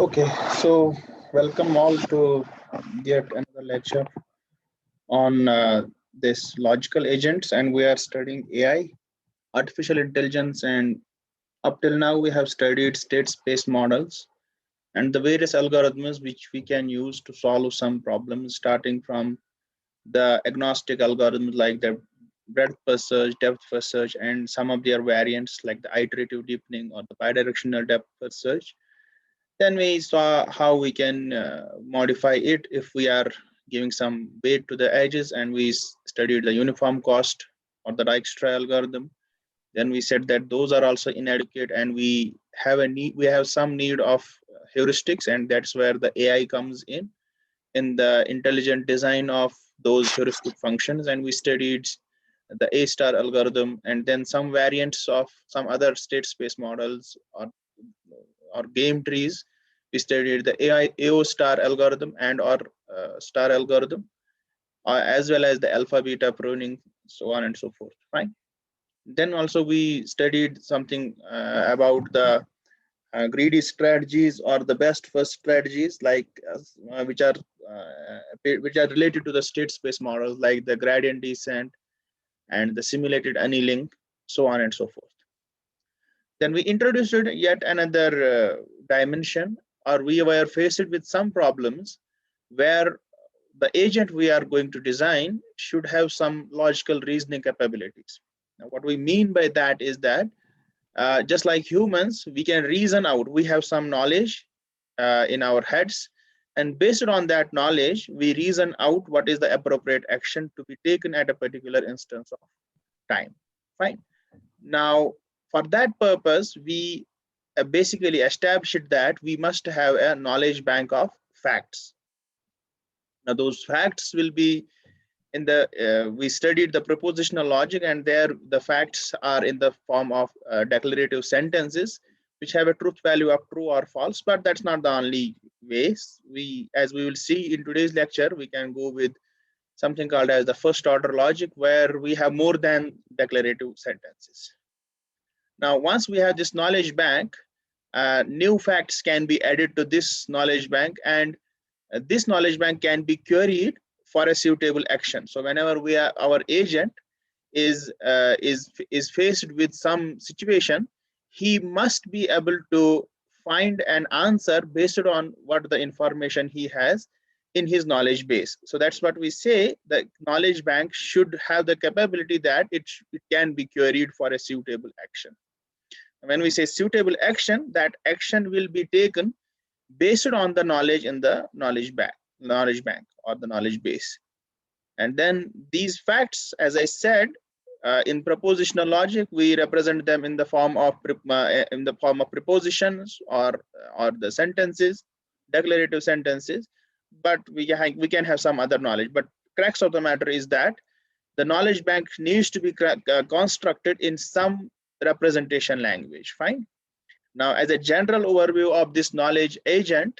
Okay, so welcome all to yet another lecture on this logical agents, and we are studying AI, artificial intelligence, and up till now we have studied state space models and the various algorithms which we can use to solve some problems, starting from the agnostic algorithms like the breadth first search, depth first search, and some of their variants like the iterative deepening or the bidirectional depth first search. Then we saw how we can modify it if we are giving some weight to the edges, and we studied the uniform cost or the Dijkstra algorithm. Then we said that those are also inadequate, and we have a need. We have some need of heuristics, and that's where the AI comes in the intelligent design of those heuristic functions. And we studied the A star algorithm, and then some variants of some other state space models or game trees. We studied the AI AO star algorithm and or star algorithm, as well as the alpha beta pruning, so on and so forth. Right. Then also we studied something about the greedy strategies or the best first strategies, like which are related to the state space models, like the gradient descent and the simulated annealing, so on and so forth. Then we introduced yet another dimension, or we were faced with some problems where the agent we are going to design should have some logical reasoning capabilities. Now, what we mean by that is that just like humans, we can reason out. We have some knowledge in our heads, and based on that knowledge, we reason out what is the appropriate action to be taken at a particular instance of time. Fine. Now, for that purpose, we basically established that we must have a knowledge bank of facts. Now, those facts will be in the we studied the propositional logic, and there the facts are in the form of declarative sentences which have a truth value of true or false. But that's not the only ways. As we will see in today's lecture, we can go with something called as the first order logic, where we have more than declarative sentences. Now, once we have this knowledge bank, new facts can be added to this knowledge bank, and this knowledge bank can be queried for a suitable action. So whenever our agent is faced with some situation, he must be able to find an answer based on what the information he has in his knowledge base. So that's what we say, the knowledge bank should have the capability that it can be queried for a suitable action. When we say suitable action, that action will be taken based on the knowledge in the knowledge bank or the knowledge base. And then these facts, as I said, in propositional logic, we represent them in the form of prepositions or the sentences, declarative sentences. But we can have some other knowledge. But crux of the matter is that the knowledge bank needs to be constructed in some representation language. Fine. Now, as a general overview of this knowledge agent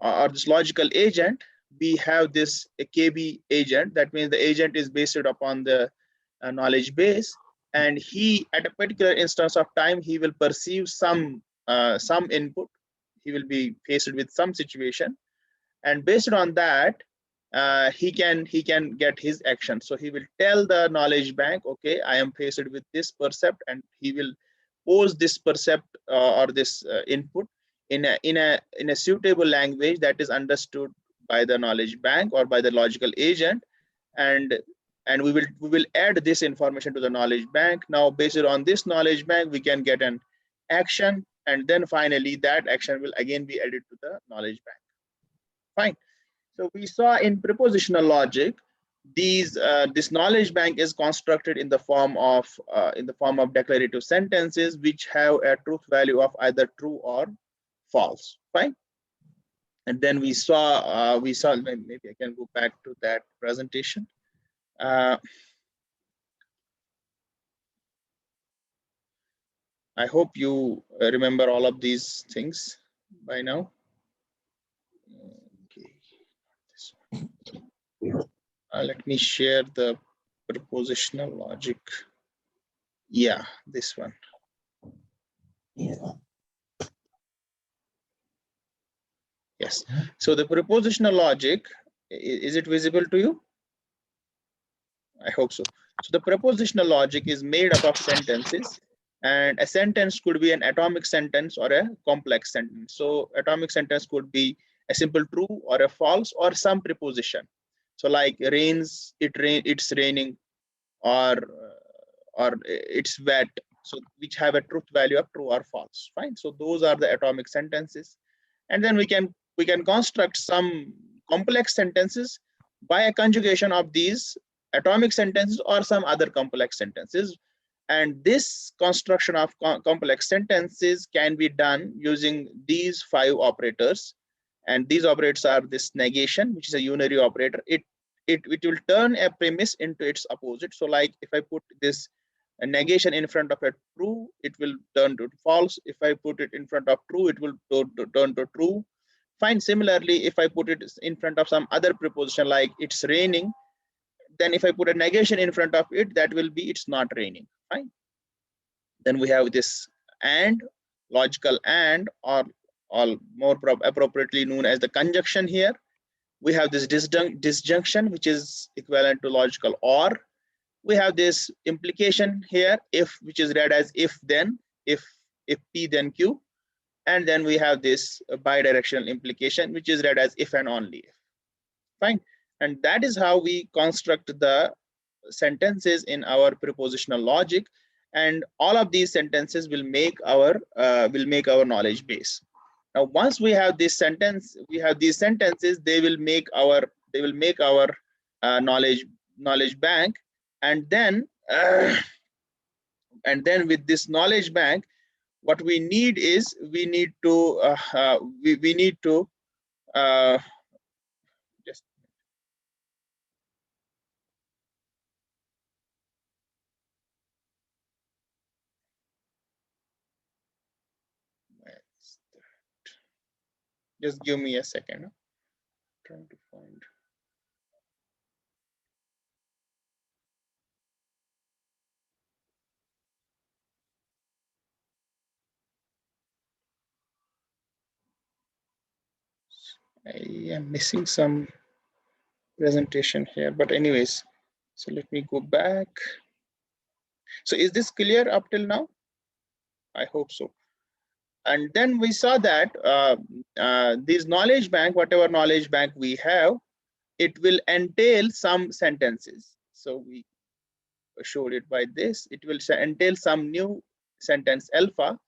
or this logical agent, we have this KB agent. That means the agent is based upon the knowledge base, and he, at a particular instance of time, he will perceive some input. He will be faced with some situation, and based on that, he can get his action. So he will tell the knowledge bank, okay, I am faced with this percept, and he will pose this percept or this input in a suitable language that is understood by the knowledge bank or by the logical agent, and we will add this information to the knowledge bank. Now, based on this knowledge bank, we can get an action, and then finally that action will again be added to the knowledge bank. Fine. So we saw in propositional logic, this knowledge bank is constructed in the form of declarative sentences which have a truth value of either true or false. Fine. And then we saw maybe I can go back to that presentation. I hope you remember all of these things by now. Okay. Let me share the propositional logic. Yeah, this one. Yeah. Yes. So the prepositional logic, is it visible to you? I hope so. So the prepositional logic is made up of sentences, and a sentence could be an atomic sentence or a complex sentence. So atomic sentence could be a simple true or a false or some preposition. So like rains, it's raining, or it's wet. So which have a truth value of true or false. Fine. So those are the atomic sentences, and then we can construct some complex sentences by a conjugation of these atomic sentences or some other complex sentences. And this construction of complex sentences can be done using these 5 operators. And these operators are this negation, which is a unary operator. It will turn a premise into its opposite. So like if I put this negation in front of a true, it will turn to false. If I put it in front of true, it will turn to true. Fine. Similarly, if I put it in front of some other preposition like it's raining, then if I put a negation in front of it, that will be it's not raining. Fine. Then we have this and, logical and, or more appropriately known as the conjunction here. We have this disjunction, which is equivalent to logical or. We have this implication here, if, which is read as if then, if P then Q. And then we have this bidirectional implication, which is read as if and only if. Fine. And that is how we construct the sentences in our prepositional logic. And all of these sentences will make our knowledge base. Now, once we have this sentence, we have these sentences, they will make our knowledge bank. And then with this knowledge bank, what we need is we need to just give me a second. I'm trying to find. I am missing some presentation here, but anyways, so let me go back. So is this clear up till now? I hope so. And then we saw that this knowledge bank, whatever knowledge bank we have, it will entail some sentences. So we showed it by this. It will entail some new sentence alpha,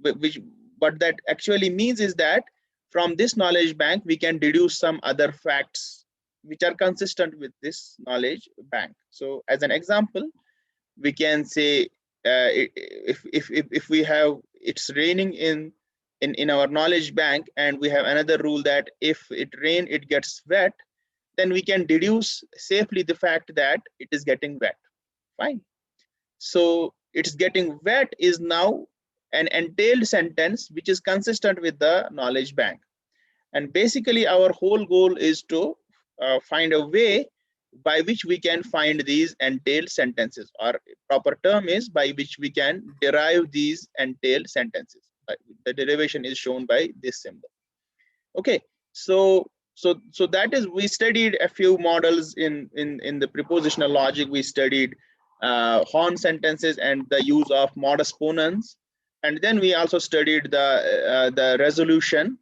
which what that actually means is that from this knowledge bank we can deduce some other facts which are consistent with this knowledge bank. So as an example, we can say if we have it's raining in our knowledge bank, and we have another rule that if it rain it gets wet, then we can deduce safely the fact that it is getting wet. Fine. So it's getting wet is now an entailed sentence which is consistent with the knowledge bank. And basically our whole goal is to find a way by which we can find these entailed sentences, or proper term is by which we can derive these entailed sentences. The derivation is shown by this symbol. Okay, so that is, we studied a few models in the prepositional logic. We studied Horn sentences and the use of modus ponens, and then we also studied the resolution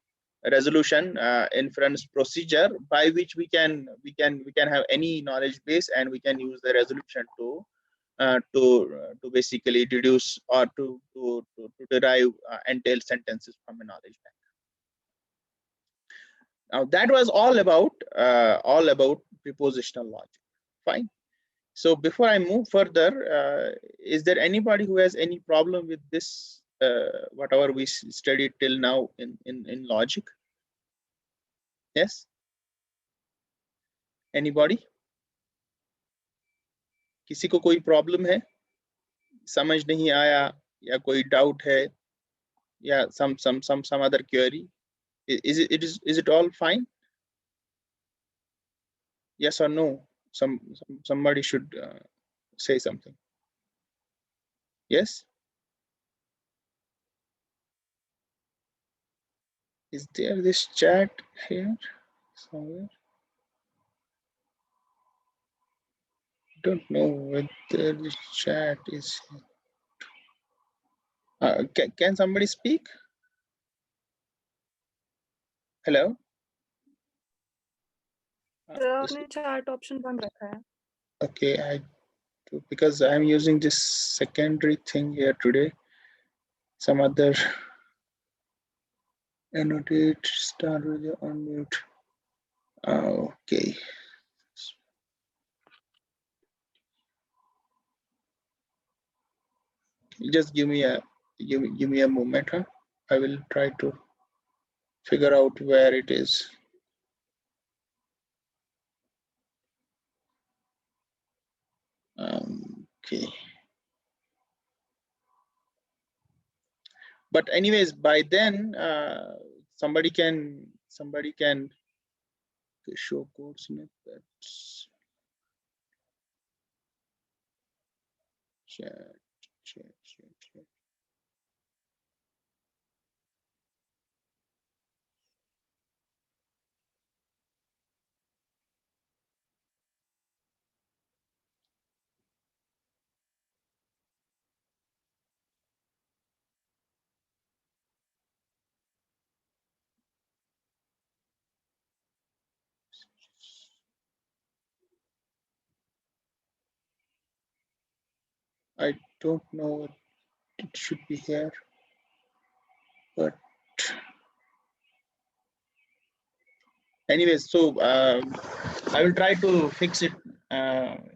inference procedure by which we can have any knowledge base, and we can use the resolution to basically deduce or to derive entailed sentences from a knowledge bank. Now that was all about prepositional logic. Fine. So before I move further, is there anybody who has any problem with this, whatever we studied till now in logic? Yes? Anybody? किसी को कोई problem है, समझ नहीं आया, या कोई doubt है, या some other query? Is it all fine? Yes or no? Somebody should say something. Yes? Is there this chat here somewhere? Don't know whether the chat is here. Can somebody speak? Hello? आपने chat option बंद रखा है. Okay, because I'm using this secondary thing here today. Some other annotate start with the unmute. Okay. Just give me a moment, huh? I will try to figure out where it is. Okay. But anyways, by then somebody can show code snippets. Chat. I don't know what it should be here, but anyways, so I will try to fix it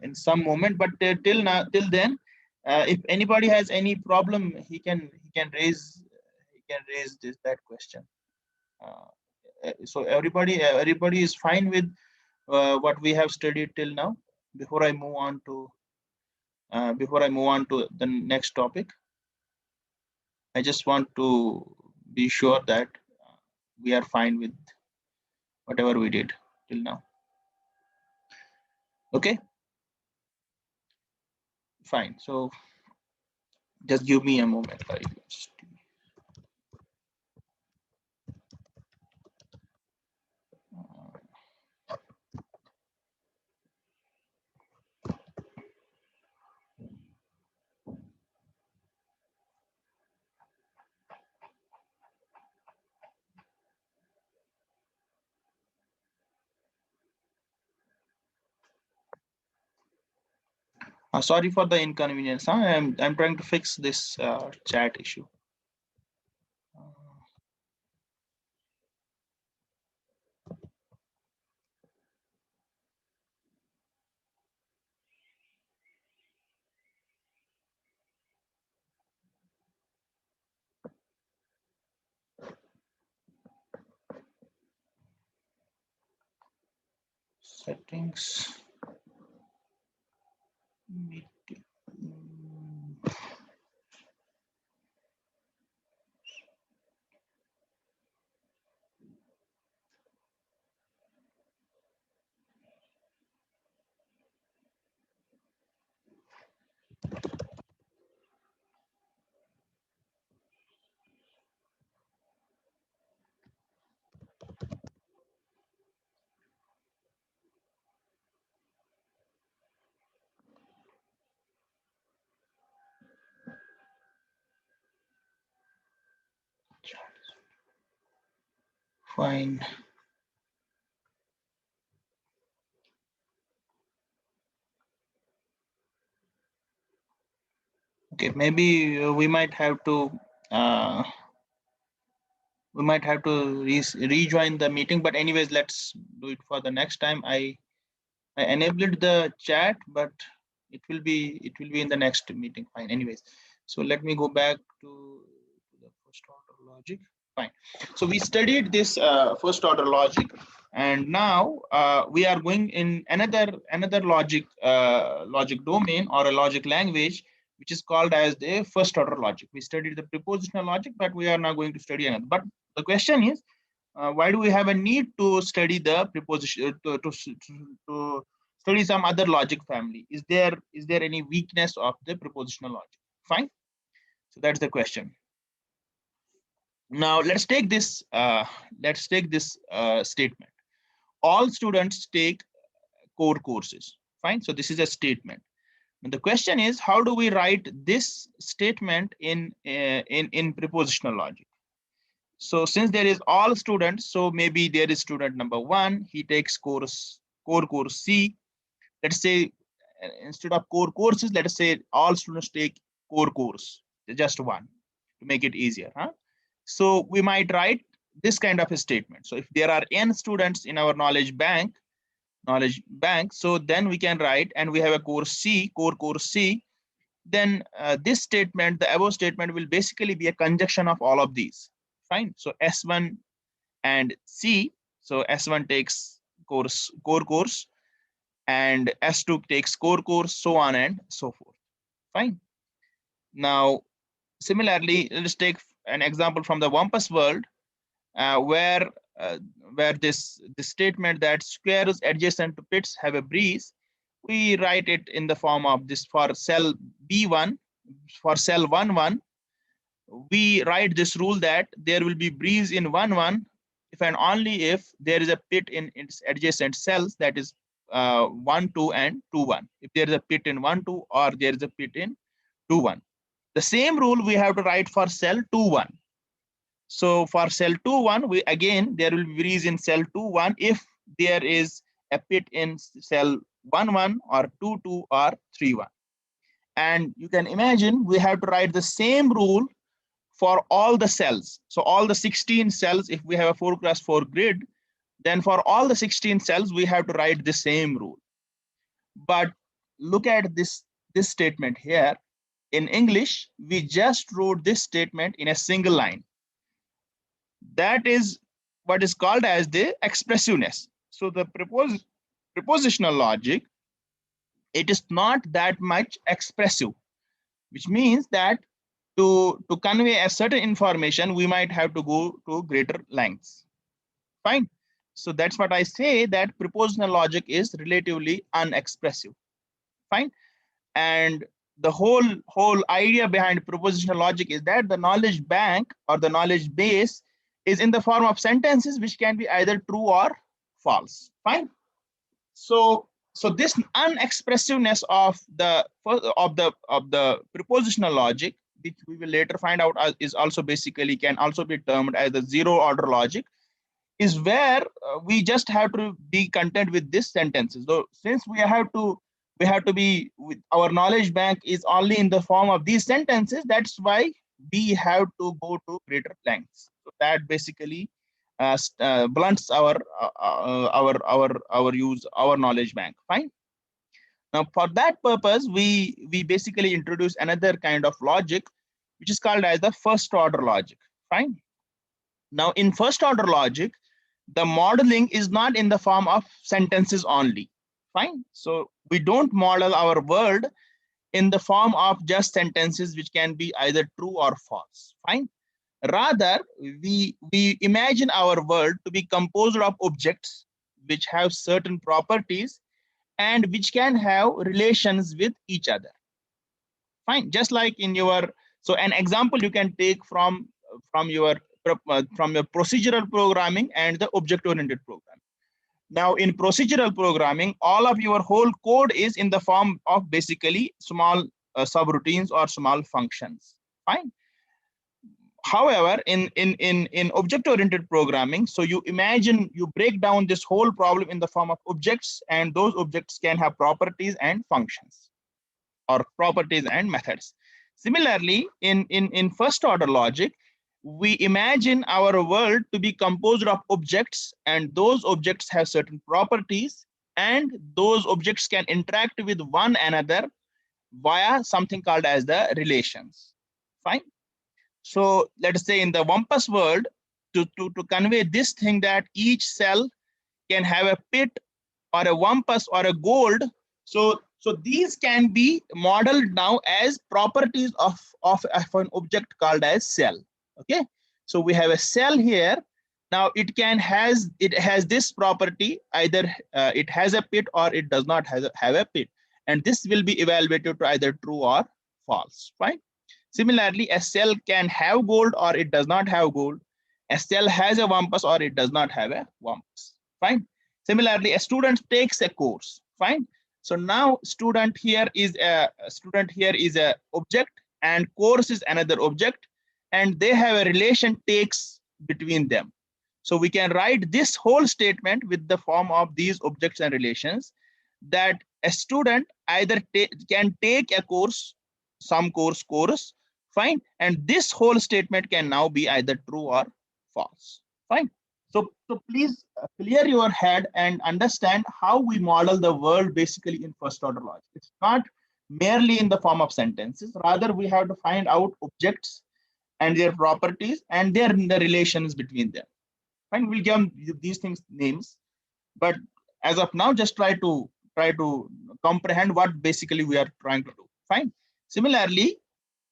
in some moment. But till then, if anybody has any problem, he can raise that question. So everybody is fine with what we have studied till now. Before I move on to the next topic, I just want to be sure that we are fine with whatever we did till now. Okay, fine. So just give me a moment. Sorry for the inconvenience. Huh? I'm trying to fix this chat issue. Settings. Meeting. Fine. Okay, maybe we might have to rejoin the meeting, but anyways, let's do it for the next time. I enabled the chat, but it will be in the next meeting. Fine. Anyways, so let me go back to the first order logic. Fine. So we studied this first order logic, and now we are going in another logic domain or a logic language, which is called as the first order logic. We studied the prepositional logic, but we are now going to study another. But the question is, why do we have a need to study the preposition to study some other logic family? Is there any weakness of the prepositional logic? Fine. So that's the question. Now let's take this statement. All students take core courses. Fine. So this is a statement. And the question is, how do we write this statement in prepositional logic? So since there is all students, so maybe there is student number one, he takes core course C. Let's say instead of core courses, let us say all students take core course, just one, to make it easier. Huh? So we might write this kind of a statement. So if there are n students in our knowledge bank, so then we can write, and we have a course C, core course C, then this statement, the above statement, will basically be a conjunction of all of these. Fine. So S1 and C. So S1 takes core course, and S2 takes core course, so on and so forth. Fine. Now, similarly, let's take an example from the Wampus world, where this statement that squares adjacent to pits have a breeze, we write it in the form of this: for cell B1, for cell 1, we write this rule that there will be breeze in 1 if and only if there is a pit in its adjacent cells, that is 1 2 and 2 1. If there is a pit in 1 2 or there is a pit in 2 1, the same rule we have to write for cell 2 1. So for cell 2 1, we again, there will be breeze in cell 2 1 if there is a pit in cell 1 1 or 2 2 or 3 1. And you can imagine we have to write the same rule for all the cells. So all the 16 cells, if we have a 4x4 grid, then for all the 16 cells, we have to write the same rule. But look at this statement here. In English, we just wrote this statement in a single line. That is what is called as the expressiveness. So the prepositional logic, it is not that much expressive, which means that to convey a certain information, we might have to go to greater lengths. Fine. So that's what I say, that prepositional logic is relatively unexpressive. Fine. And the whole idea behind prepositional logic is that the knowledge bank or the knowledge base is in the form of sentences which can be either true or false. Fine. So this unexpressiveness of the prepositional logic, which we will later find out is also basically can also be termed as the zero order logic, is where we just have to be content with these sentences. So since we have to be with our knowledge bank is only in the form of these sentences, that's why we have to go to greater lengths. So that basically blunts our use our knowledge bank. Fine. Now for that purpose, we basically introduce another kind of logic, which is called as the first order logic. Fine. Now in first order logic, the modeling is not in the form of sentences only. Fine. So we don't model our world in the form of just sentences which can be either true or false. Fine. Rather, we imagine our world to be composed of objects which have certain properties and which can have relations with each other. Fine. Just like in your, so an example you can take from your procedural programming and the object-oriented programming. Now in procedural programming, all of your whole code is in the form of basically small subroutines or small functions. Fine. However, in object-oriented programming, so you imagine, you break down this whole problem in the form of objects, and those objects can have properties and functions, or properties and methods. Similarly, in first order logic, we imagine our world to be composed of objects, and those objects have certain properties, and those objects can interact with one another via something called as the relations. Fine. So let's say in the Wampus world, to convey this thing that each cell can have a pit or a Wampus or a gold, so these can be modeled now as properties of an object called as cell. Okay, so we have a cell here. Now it has this property, either it has a pit or it does not have a pit, and this will be evaluated to either true or false. Right. Similarly, a cell can have gold or it does not have gold. A cell has a wampus or it does not have a wampus. Fine. Similarly, a student takes a course. Fine. So now student here is a object and course is another object, and they have a relation takes between them. So we can write this whole statement with the form of these objects and relations, that a student either can take a course, some course, fine, and this whole statement can now be either true or false. Fine. So please clear your head and understand how we model the world basically in first order logic. It's not merely in the form of sentences, rather we have to find out objects and their properties and the relations between them. Fine, we'll give these things names, but as of now, just try to comprehend what basically we are trying to do. Fine. Similarly,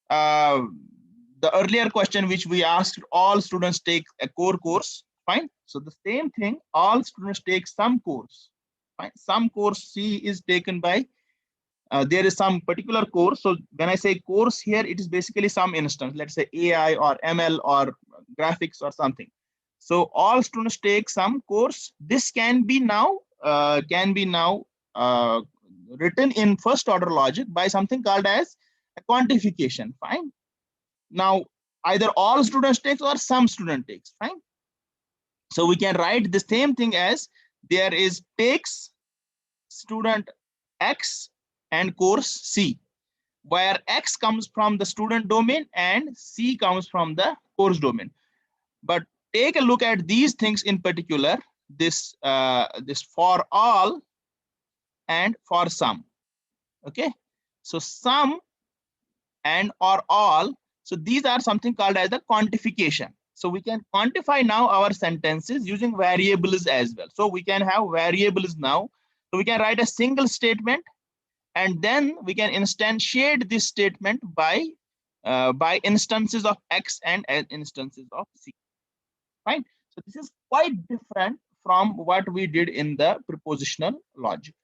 the earlier question which we asked, all students take a core course. Fine. So the same thing, all students take some course. Fine. Some course C is taken by, there is some particular course. So when I say course here, it is basically some instance, let's say AI or ML or graphics or something. So all students take some course. This can be now written in first order logic by something called as a quantification. Fine. Now either all students takes or some student takes. Fine. So we can write the same thing as there is takes student X and course C, where X comes from the student domain and C comes from the course domain. But take a look at these things in particular, this for all and for some. Okay, so some and or all, so these are something called as the quantification. So we can quantify now our sentences using variables as well. So we can have variables now. So we can write a single statement, and then we can instantiate this statement by instances of X and instances of C. Fine. So this is quite different from what we did in the propositional logic.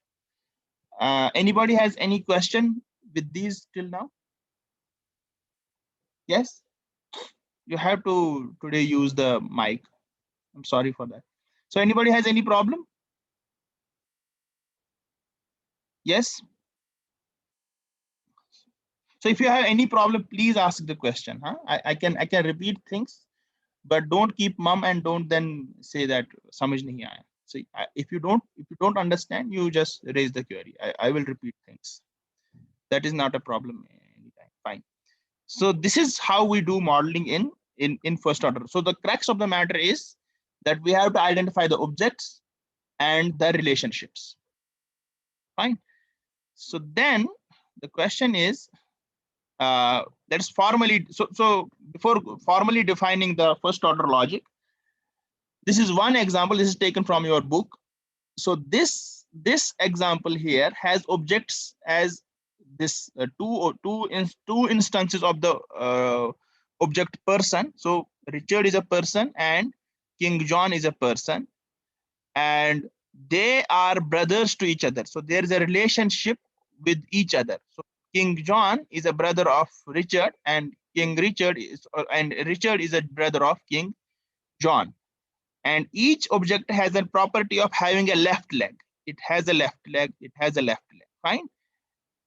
Anybody has any question with these till now? Yes, you have to today use the mic. I'm sorry for that. So anybody has any problem? Yes. So if you have any problem, please ask the question. Huh? I can repeat things, but don't keep mum and don't then say that samajh nahi aaya. So if you don't understand, you just raise the query. I will repeat things. That is not a problem anytime. Fine. So this is how we do modeling in first order. So the crux of the matter is that we have to identify the objects and the relationships. Fine. So then the question is, let's formally, so before formally defining the first order logic, this is one example. This is taken from your book. So this example here has objects as this two instances of the object person. So Richard is a person and King John is a person, and they are brothers to each other. So there is a relationship with each other. So King John is a brother of Richard, and Richard is a brother of King John. And each object has a property of having a left leg. It has a left leg. It has a left leg. Fine.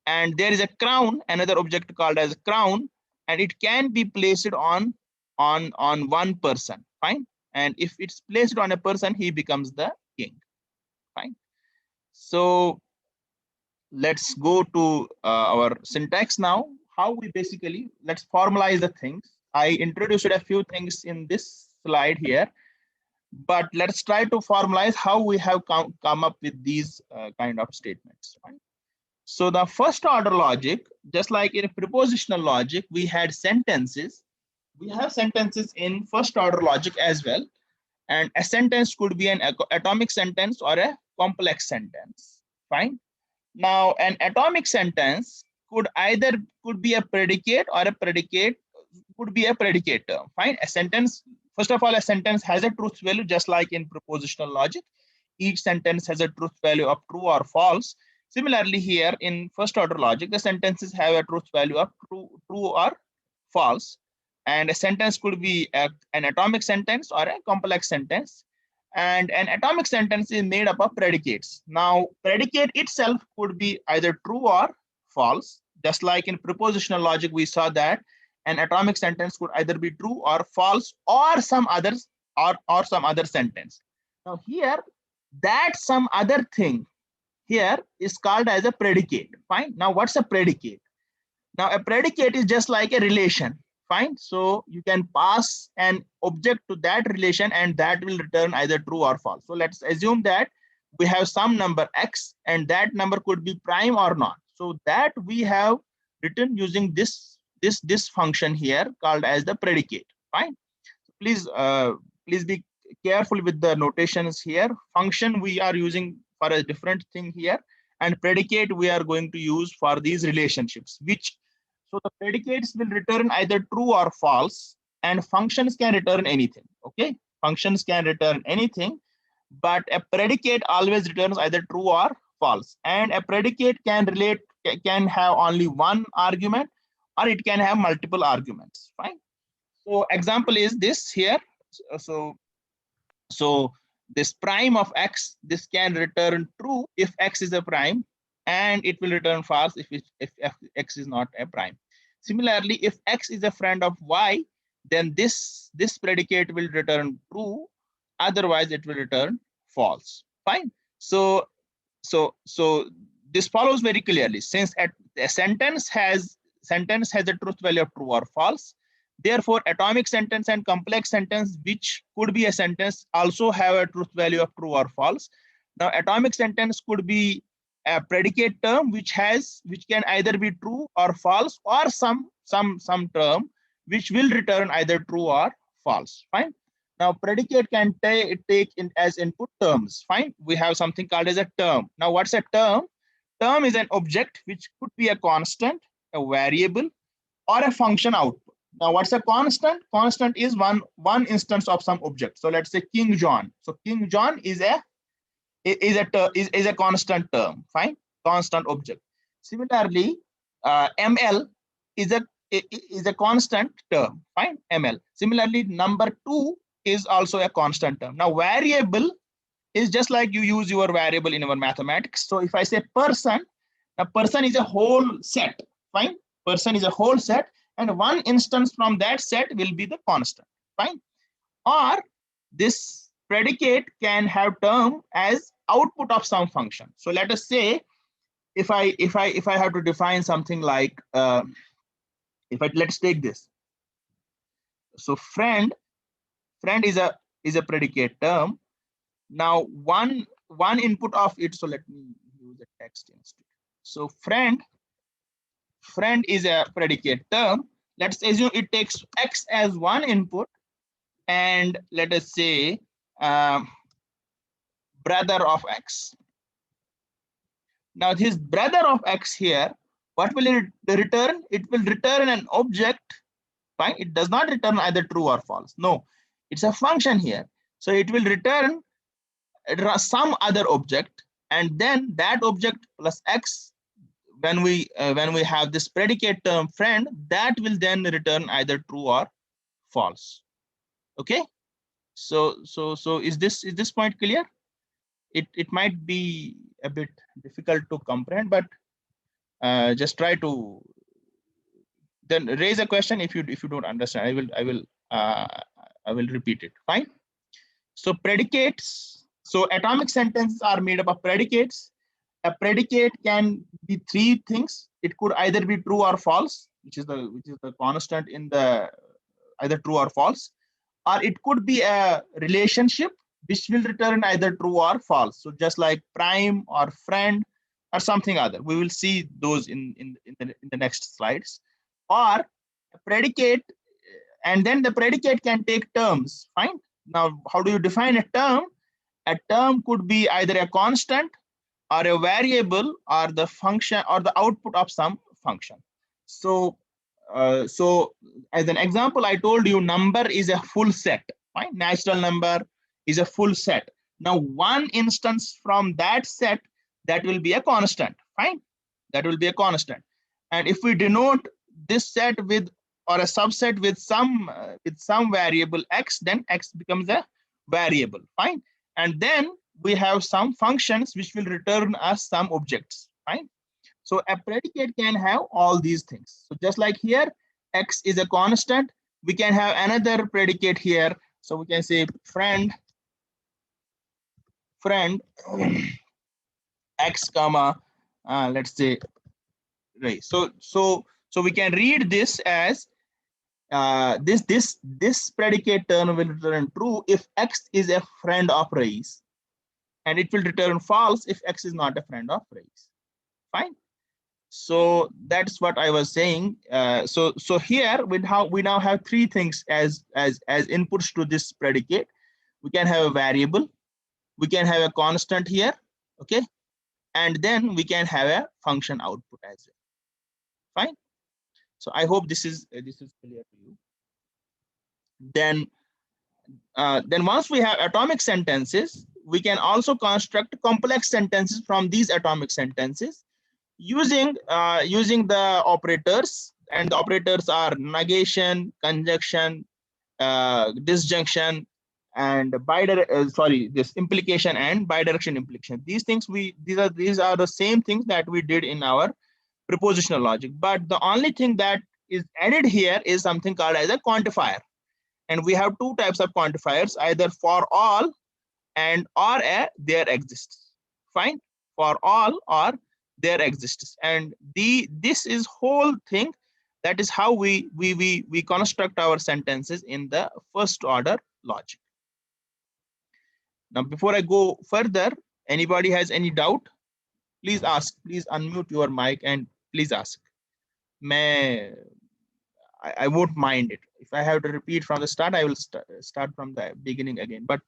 And there is a crown, another object called as crown, and it can be placed on one person. Fine. And if it's placed on a person, he becomes the king. Fine. So let's go to our syntax now. How we basically, let's formalize the things. I introduced a few things in this slide here, but let's try to formalize how we have come up with these kind of statements. Right? So the first order logic, just like in a propositional logic, we had sentences. We have sentences in first order logic as well. And a sentence could be an atomic sentence or a complex sentence. Fine. Now, an atomic sentence could be a predicate, or a predicate could be a predicate term. Fine. A sentence, first of all, a sentence has a truth value, just like in propositional logic. Each sentence has a truth value of true or false. Similarly, here in first order logic, the sentences have a truth value of true or false. And a sentence could be an atomic sentence or a complex sentence. And an atomic sentence is made up of predicates. Now, predicate itself could be either true or false. Just like in propositional logic, we saw that an atomic sentence could either be true or false or some others or some other sentence. Now here, that some other thing here is called as a predicate. Fine. Now what's a predicate? Now a predicate is just like a relation. Fine. So you can pass an object to that relation and that will return either true or false. So let's assume that we have some number x and that number could be prime or not. So that we have written using this function here called as the predicate. Fine. Please please be careful with the notations here. Function we are using for a different thing here, and predicate we are going to use for these relationships, which so the predicates will return either true or false, and functions can return anything. Okay, functions can return anything, but a predicate always returns either true or false. And a predicate can have only one argument, or it can have multiple arguments. Fine. So example is this here. So this prime of x, this can return true if x is a prime, and it will return false if x is not a prime. Similarly, if x is a friend of y, then this predicate will return true, otherwise it will return false. Fine. So this follows very clearly. Since a sentence has a truth value of true or false, therefore atomic sentence and complex sentence, which could be a sentence, also have a truth value of true or false. Now atomic sentence could be a predicate term which can either be true or false, or some term which will return either true or false. Fine. Now predicate can take in as input terms. Fine. We have something called as a term. Now what's a term? Term is an object which could be a constant, a variable, or a function output. Now what's a constant? Constant is one instance of some object. So let's say King John. So King John is a constant term. Fine. Constant object. Similarly, ML is a constant term. Fine. ML. Similarly, number 2 is also a constant term. Now variable is just like you use your variable in our mathematics. So if I say person, a person is a whole set. Fine. Person is a whole set, and one instance from that set will be the constant. Fine. Or this predicate can have term as output of some function. So let us say if I have to define something like let's take this. So friend is a predicate term. Now one input of it, so let me use a text instead. So friend is a predicate term. Let's assume it takes x as one input, and let us say brother of x. Now this brother of x here, what will it return? It will return an object. Fine. It does not return either true or false. No, it's a function here. So it will return some other object, and then that object plus x, when we have this predicate term friend, that will then return either true or false. Okay. So is this point clear? It might be a bit difficult to comprehend, but just try to then raise a question if you don't understand. I will repeat it. Fine. So predicates. So atomic sentences are made up of predicates. A predicate can be three things. It could either be true or false, which is the constant in the either true or false, or it could be a relationship which will return either true or false. So just like prime or friend or something other. We will see those in the next slides. Or a predicate, and then the predicate can take terms. Fine. Now, how do you define a term? A term could be either a constant or a variable or the function or the output of some function. So as an example, I told you number is a full set. Fine. Natural number is a full set. Now one instance from that set, that will be a constant. Fine. That will be a constant. And if we denote this set with or a subset with some variable x, then x becomes a variable. Fine. And then we have some functions which will return us some objects. Fine. So a predicate can have all these things. So just like here, x is a constant, we can have another predicate here. So we can say friend x comma let's say Ray. So we can read this as this predicate term will return true if x is a friend of Rais, and it will return false if x is not a friend of Rais. Fine. So that's what I was saying. So here we now have three things as inputs to this predicate. We can have a variable, we can have a constant here, okay, and then we can have a function output as well. Fine. So I hope this is clear to you. Then once we have atomic sentences, we can also construct complex sentences from these atomic sentences using the operators, and the operators are negation, conjunction, disjunction, and this implication and bidirectional implication. These things these are the same things that we did in our prepositional logic, but the only thing that is added here is something called as a quantifier. And we have two types of quantifiers, either for all and or a there exists. Fine. For all or there exists. And this is whole thing, that is how we construct our sentences in the first order logic. Now before I go further, anybody has any doubt, please ask. Please unmute your mic and please ask. I won't mind it. If I have to repeat from the start, I will start from the beginning again. But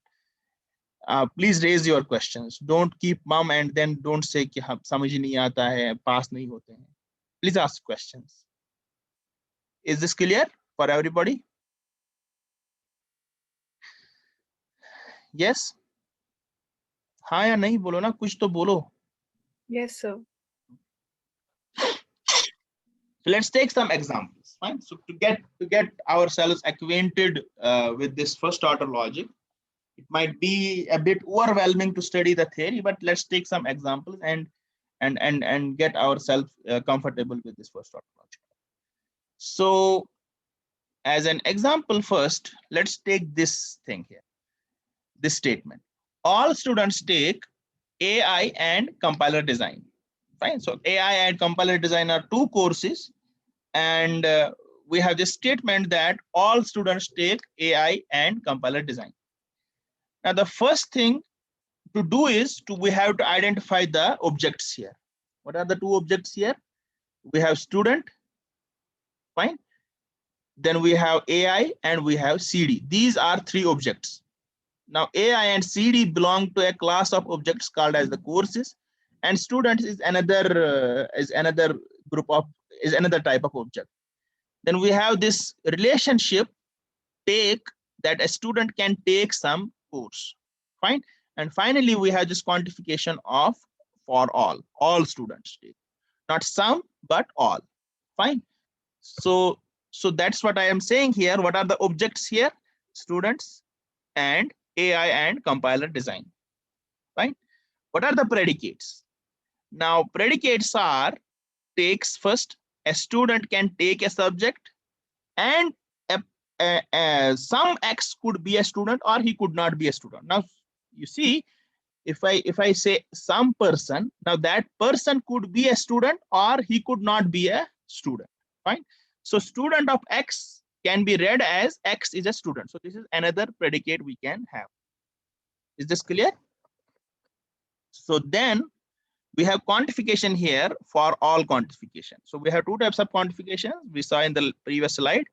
please raise your questions. Don't keep mum and then don't say कि समझ नहीं आता है, pass नहीं होते हैं. Please ask questions. Is this clear for everybody? Yes? हाँ या नहीं बोलो ना, कुछ तो बोलो. Yes, sir. So let's take some examples. Fine. So to get ourselves acquainted with this first order logic, it might be a bit overwhelming to study the theory, but let's take some examples and get ourselves comfortable with this first order logic. So as an example first, let's take this thing here, this statement. All students take AI and compiler design. Fine. So AI and compiler design are two courses, and we have this statement that all students take AI and compiler design. Now the first thing to do is we have to identify the objects here. What are the two objects here? We have student, fine. Then we have AI and we have CD. These are three objects. Now AI and CD belong to a class of objects called as the courses, and students is another type of object. Then we have this relationship take, that a student can take some course. Fine. And finally we have this quantification of for all students take, not some but all. Fine. So that's what I am saying here. What are the objects here? Students and AI and compiler design. Fine. What are the predicates? Now predicates are takes first. A student can take a subject, and some X could be a student or he could not be a student. Now you see, if I say some person, now that person could be a student or he could not be a student. Fine. So student of X can be read as X is a student. So this is another predicate we can have. Is this clear? So then we have quantification here for all quantification. So we have two types of quantification we saw in the previous slide.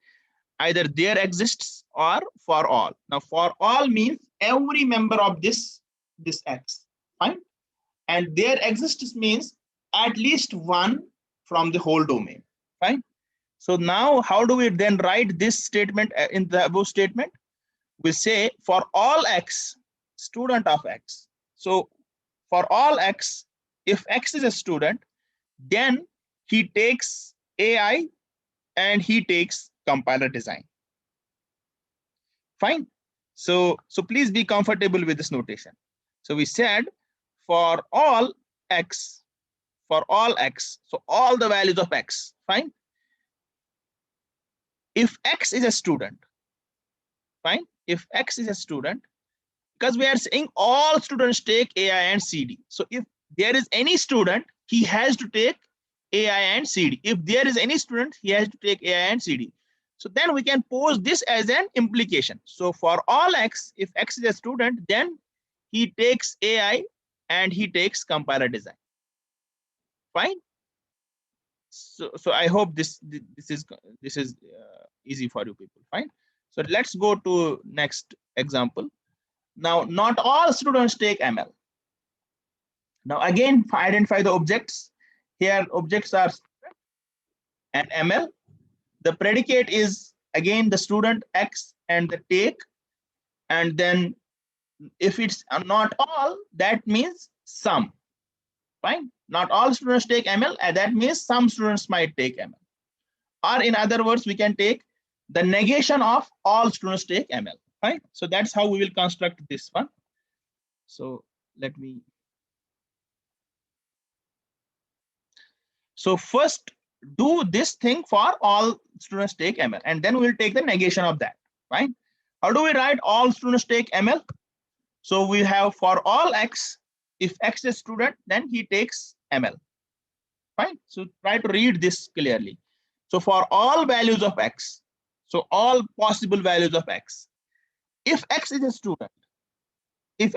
Either there exists or for all. Now for all means every member of this X. Fine. And there exists means at least one from the whole domain. Fine. So now how do we then write this statement in the above statement? We say for all X, student of X. So for all X, if X is a student, then he takes AI and he takes compiler design. Fine. So please be comfortable with this notation. So we said for all x, so all the values of x, fine. If x is a student, fine. If x is a student, because we are saying all students take AI and CD. So if there is any student, he has to take AI and CD. If there is any student, he has to take AI and CD. So then we can pose this as an implication. So for all x, if x is a student, then he takes AI and he takes compiler design. Fine. So I hope this is easy for you people. Fine. So let's go to next example. Now, not all students take ML. Now again, identify the objects. Here objects are student and ML. The predicate is again the student x and the take, and then if it's not all, that means some. Fine. Not all students take ML, and that means some students might take ML. Or in other words, we can take the negation of all students take ML. Fine. So that's how we will construct this one. So let me. So first do this thing for all students take ML, and then we'll take the negation of that. Fine. How do we write all students take ML? So we have for all x, if x is student, then he takes ML. Fine. So try to read this clearly. So for all values of x, so all possible values of x, if x is a student, he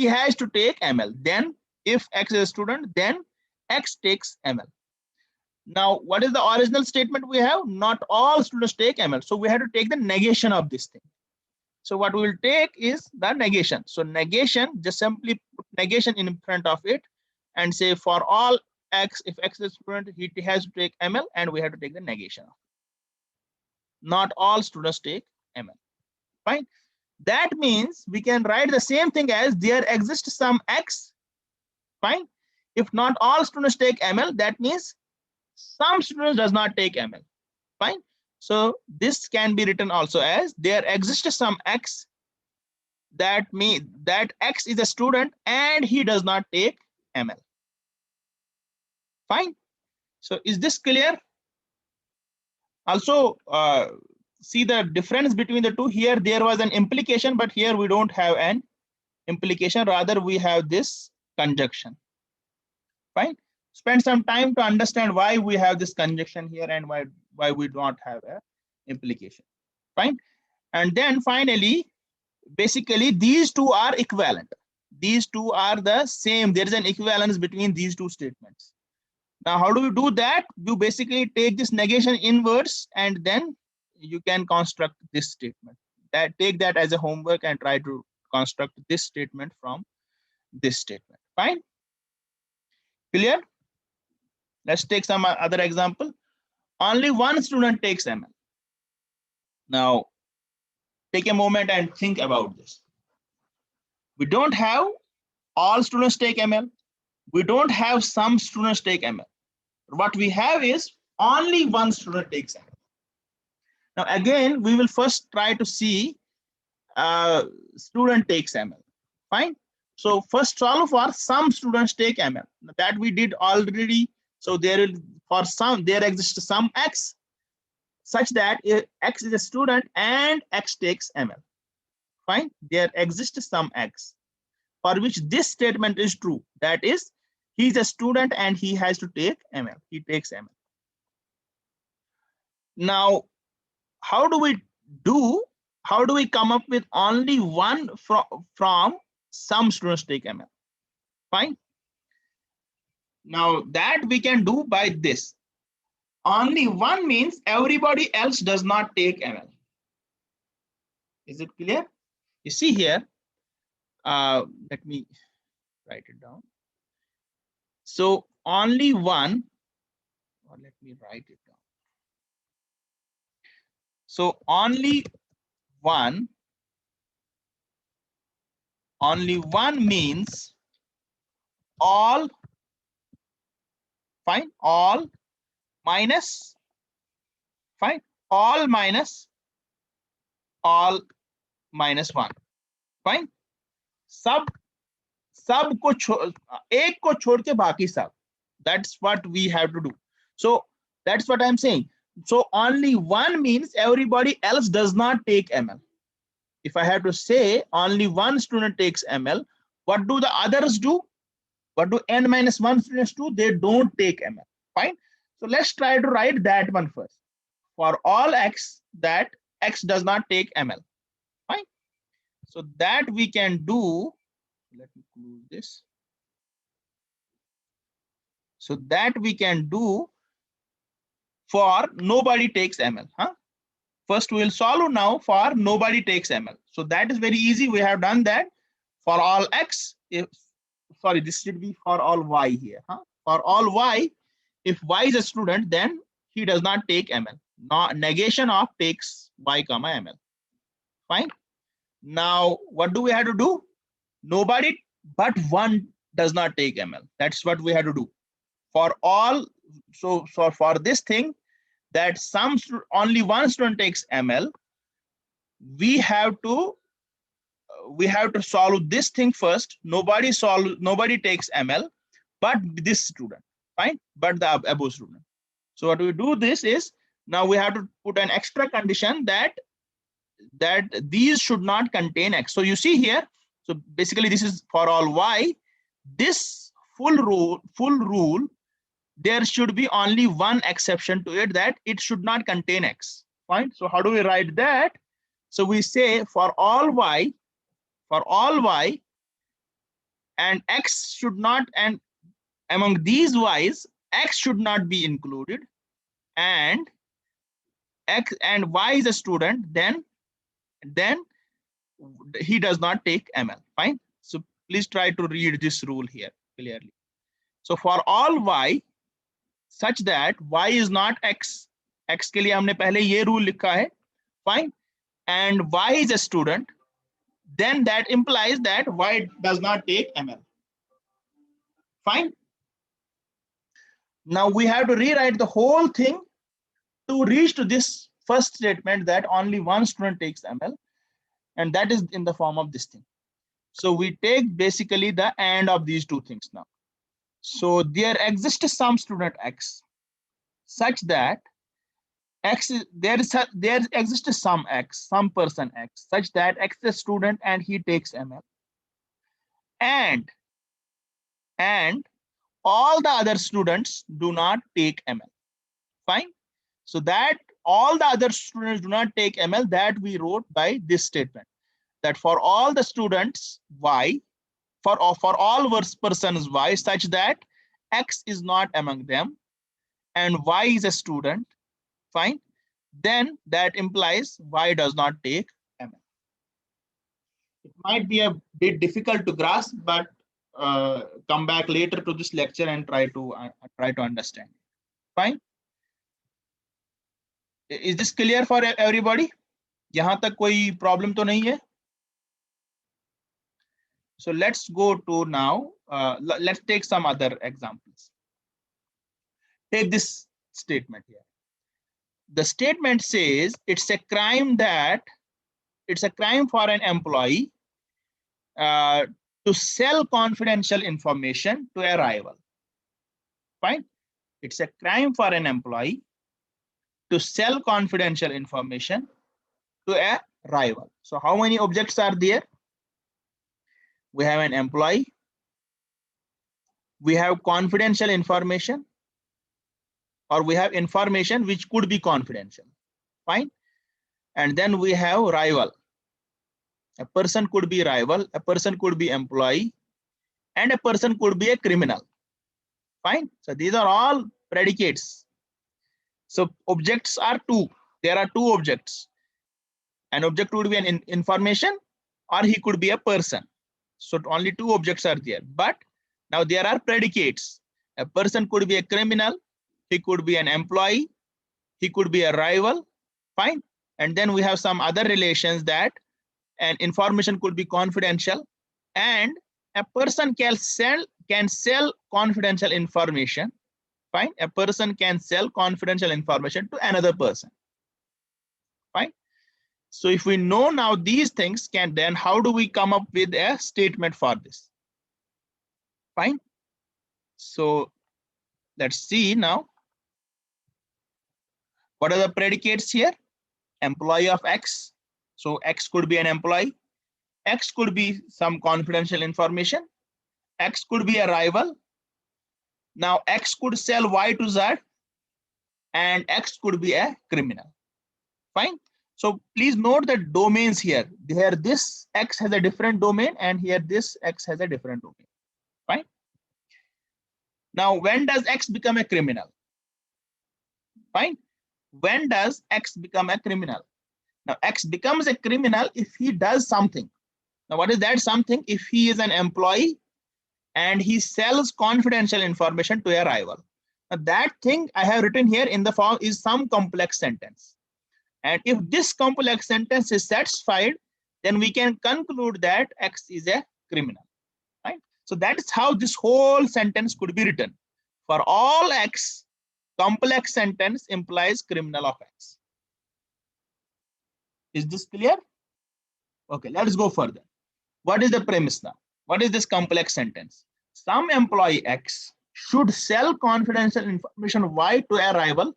has to take ML. Then if x is a student, then x takes ML. Now, what is the original statement we have? Not all students take ML. So we have to take the negation of this thing. So what we will take is the negation. So negation, just simply put negation in front of it and say for all x, if x is a student, he has to take ML, and we have to take the negation of it. Not all students take ML. Fine. That means we can write the same thing as there exists some x. Fine. If not all students take ML, that means some students does not take ML. Fine. So this can be written also as there exists some x, that means that x is a student and he does not take ML. Fine. So is this clear? Also see the difference between the two. Here there was an implication, but here we don't have an implication, rather we have this conjunction. Fine. Spend some time to understand why we have this conjunction here and why we don't have a implication. Fine. And then finally, basically these two are equivalent. These two are the same. There is an equivalence between these two statements. Now, how do we do that? You basically take this negation inverse, and then you can construct this statement. Take that as a homework and try to construct this statement from this statement. Fine. Clear? Let's take some other example. Only one student takes ML. Now, take a moment and think about this. We don't have all students take ML. We don't have some students take ML. What we have is only one student takes ML. Now, again, we will first try to see student takes ML. Fine. So first solve for some students take ML. That we did already. So there exists some x such that x is a student and x takes ML. Fine. There exists some x for which this statement is true. That is, he is a student and he has to take ML. He takes ML. Now, how do we come up with only one from some students take ML? Fine. Now that we can do by this. Only one means everybody else does not take ML. Is it clear? You see here, let me write it down. So only one, or let me write it down. So only one means all, fine, all minus Fine. All minus 1. Fine. सब को एक को छोड़ के बाकी सब. That's what we have to do. So that's what I'm saying. So only one means everybody else does not take ML. If I have to say only one student takes ML, what do the others do? What do n-1 students do? They don't take ML. Fine. So let's try to write that one first. For all x, that x does not take ML. Fine. So that we can do. Let me close this. So that we can do for nobody takes ML. First, we will solve now for nobody takes ML. So that is very easy. We have done that for all x. Sorry, this should be for all y here. For all y, if y is a student, then he does not take ML. Negation of takes y comma ML. Fine. Now, what do we have to do? Nobody but one does not take ML. That's what we have to do. For all, so for this thing, that only one student takes ML, we have to solve this thing first. Nobody takes ML, but this student, fine, but the above student. So what we do this is, now we have to put an extra condition that these should not contain x. So you see here, so basically this is for all y. This full rule, there should be only one exception to it, that it should not contain x. Fine. So how do we write that? So we say for all y, and x should not, and among these y's, x should not be included, and x and y is a student, then he does not take ML. Fine. So please try to read this rule here clearly. So for all y, such that y is not x. X के लिए हमने पहले ये rule लिखा है. Fine. And y is a student, then that implies that y does not take ML. Fine. Now we have to rewrite the whole thing to reach to this first statement that only one student takes ML, and that is in the form of this thing. So we take basically the and of these two things now. So there exists some student x such that there exists some x, some person x, such that x is a student and he takes ML, and all the other students do not take ML. Fine. So that all the other students do not take ML, that we wrote by this statement, that for all the students y, for all persons y, such that x is not among them and y is a student. Fine. Then that implies y does not take ML. It might be a bit difficult to grasp, but come back later to this lecture and try to understand. Fine. Is this clear for everybody? यहाँ तक कोई problem तो नहीं है? So let's go to now. Let's take some other examples. Take this statement here. The statement says it's a crime for an employee to sell confidential information to a rival. Fine. It's a crime for an employee to sell confidential information to a rival. So how many objects are there? We have an employee. We have confidential information, or we have information which could be confidential. Fine. And then we have rival. A person could be rival, a person could be employee, and a person could be a criminal. Fine. So these are all predicates. So objects are two. There are two objects. An object would be an information, or he could be a person. So only two objects are there. But now there are predicates. A person could be a criminal, he could be an employee, he could be a rival. Fine. And then we have some other relations, that an information could be confidential, and a person can sell confidential information. Fine. A person can sell confidential information to another person. Fine. So if we know now these things, then how do we come up with a statement for this? Fine. So let's see now. What are the predicates here? Employee of X. So X could be an employee. X could be some confidential information. X could be a rival. Now X could sell Y to Z, and X could be a criminal. Fine. So please note the domains here. Here this X has a different domain, and here this X has a different domain. Fine. Now when does X become a criminal? Fine. When does X become a criminal? Now X becomes a criminal if he does something. Now what is that something? If he is an employee and he sells confidential information to a rival. Now that thing I have written here in the form is some complex sentence. And if this complex sentence is satisfied, then we can conclude that X is a criminal. Right? So that is how this whole sentence could be written. For all X, complex sentence implies criminal of X. Is this clear? Okay, let's go further. What is the premise now? What is this complex sentence? Some employee X should sell confidential information Y to a rival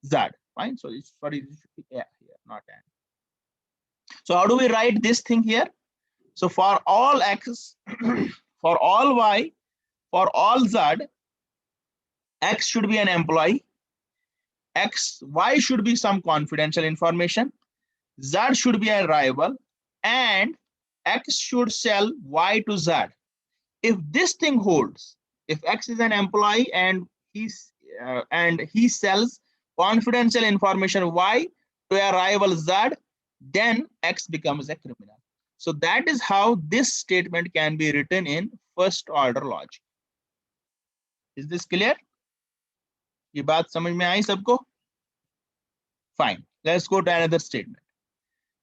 Z. Fine. So it's sorry, it should be A here, not N. So how do we write this thing here? So for all X, for all Y, for all Z, X should be an employee. Y should be some confidential information. Z should be a rival, and X should sell Y to Z. If this thing holds, if X is an employee and he sells confidential information Y to a rival Z, then X becomes a criminal. So that is how this statement can be written in first order logic. Is this clear? ये बात समझ में आई सबको? Fine. Let's go to another statement.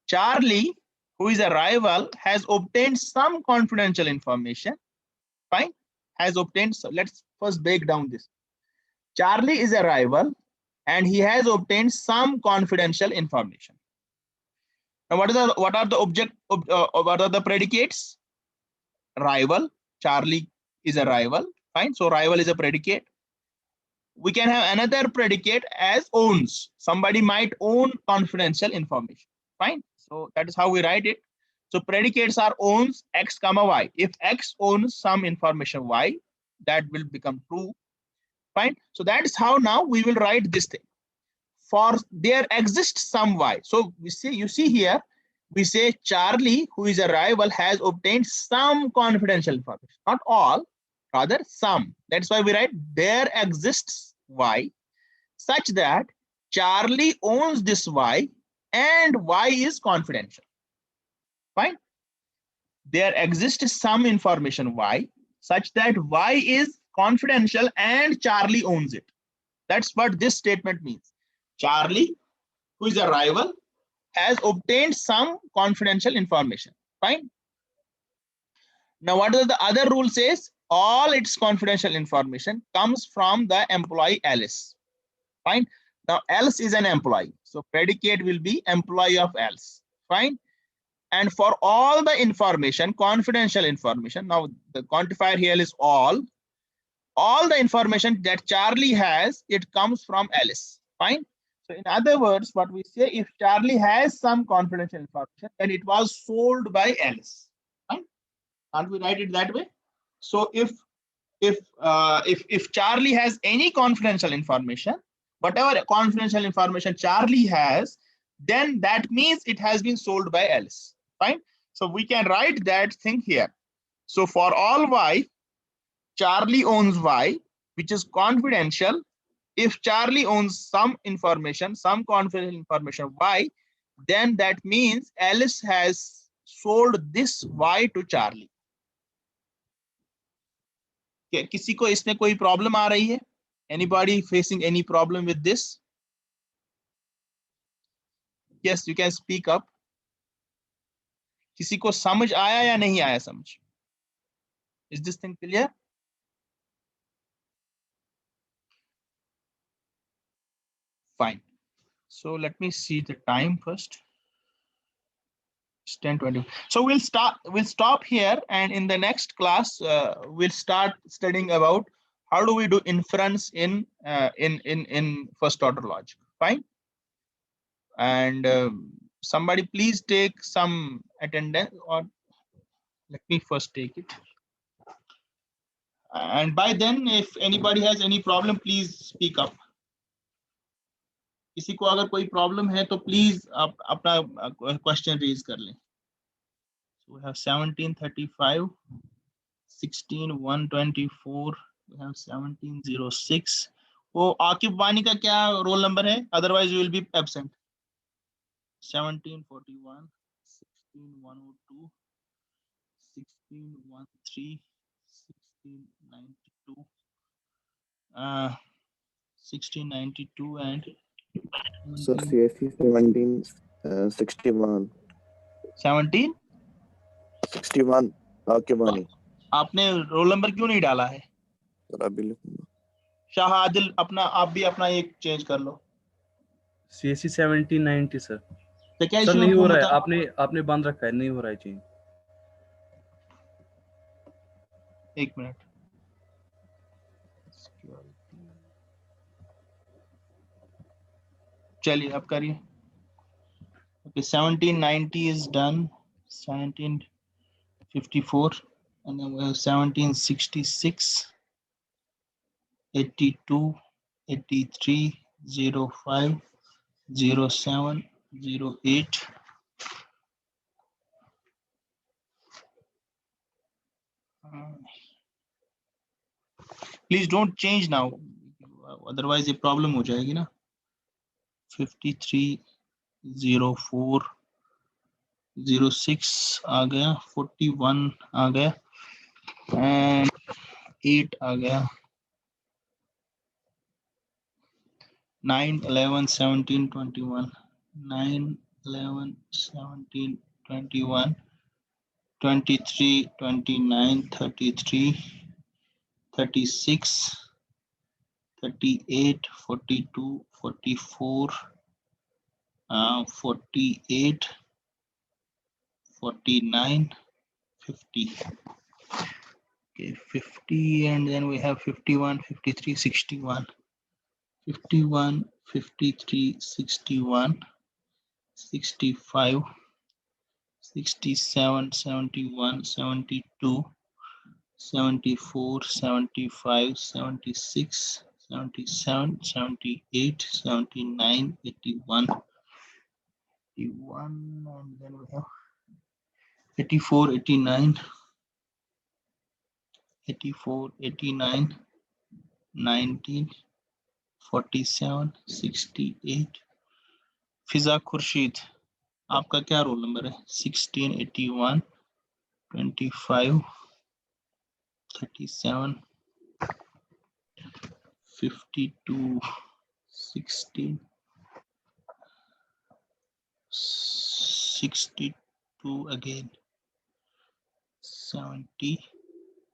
Charlie, who is a rival, has obtained some confidential information. Fine. Has obtained. So let's first break down this. Charlie is a rival and he has obtained some confidential information. Now what are the predicates? Rival. Charlie is a rival. Fine. So rival is a predicate. We can have another predicate as owns. Somebody might own confidential information. Fine. So that is how we write it. So predicates are owns X comma Y. If X owns some information Y, that will become true. Fine. So that is how now we will write this thing. For there exists some Y. So we see, you see here, we say Charlie, who is a rival, has obtained some confidential information. Not all, rather some. That's why we write there exists Y such that Charlie owns this Y and Y is confidential. Fine. There exists some information Y such that Y is confidential and Charlie owns it. That's what this statement means. Charlie, who is a rival, has obtained some confidential information. Fine. Now, what does the other rule says? All its confidential information comes from the employee Alice. Fine. Now, Alice is an employee. So predicate will be employee of Alice. Fine. And for all the information, confidential information, now the quantifier here is all the information that Charlie has, it comes from Alice. Fine. So in other words, what we say, if Charlie has some confidential information, then it was sold by Alice. Fine. Can't we write it that way? So if Charlie has any confidential information, whatever confidential information Charlie has, then that means it has been sold by Alice. Fine. So we can write that thing here. So for all Y, Charlie owns Y, which is confidential. If Charlie owns some information, some confidential information Y, then that means Alice has sold this Y to Charlie. Okay, किसी को इसमें कोई problem आ रही है? Anybody facing any problem with this? Yes, you can speak up. किसी को समझ आया या नहीं आया समझ? Is this thing clear? Fine. So let me see the time first. It's 10:20. So we'll stop here, and in the next class we'll start studying about how do we do inference in first order logic. Fine. And somebody please take some attendance, or let me first take it. And by then, if anybody has any problem, please speak up. किसी को अगर कोई problem है तो please आप अपना question raise कर लें. So we have 1735, 16124, we have 1706. वो आकिब वानी का क्या रोल नंबर है? Otherwise you will be absent. 1741, 16102, 1613, 1692, 1692 and Sir, CSC 1761. 1761. Okay, Bani. आपने रोल नंबर क्यों नहीं डाला है? सर अभी लिखूंगा. शाह आदिल अपना आप भी अपना एक चेंज कर लो. CSC 1790 sir. तो क्या सर इशू नहीं हो रहा है, आपने बंद रखा है, नहीं हो रहा है चेंज. एक मिनट. चलिए अब करिए. Okay, 1790 is done. 1754, and then we have 1766, 82, 83, 05, 07, 08. Please don't change now, otherwise ये problem हो जाएगी ना. 53, 04, 06 आ गया, 41 आ गया, and 8 आ गया. 9, 11, 17, 21, 9, 11, 17, 21, 23, 29, 33, 36, 38, 42, 44, 48, 49, 50. Okay, 50, and then we have 51, 53, 61. 51, 53, 61, 65, 67, 71, 72, 74, 75, 76, 77, 78, 79, 81, 81, and then we have 84, 89, 84, 89, 19, 47, 68. फिजा खुर्शीद, आपका क्या रोल नंबर है? 16, 81, 25, 37, 52, 16, 62 again, 70,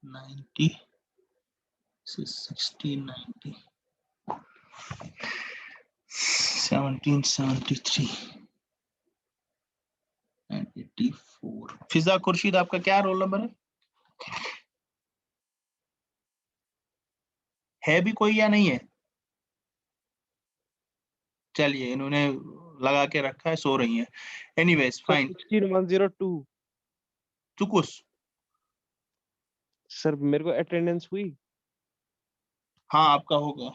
90, this is 16, 90, 1773 and 84. फिजा खुर्शीद, आपका क्या रोल नंबर है भी कोई या नहीं है? चलिए, इन्होंने लगा के रखा है, सो रही हैं. Anyways fine. 16102 चुकुस, सर मेरे को अटेंडेंस हुई. हाँ आपका होगा.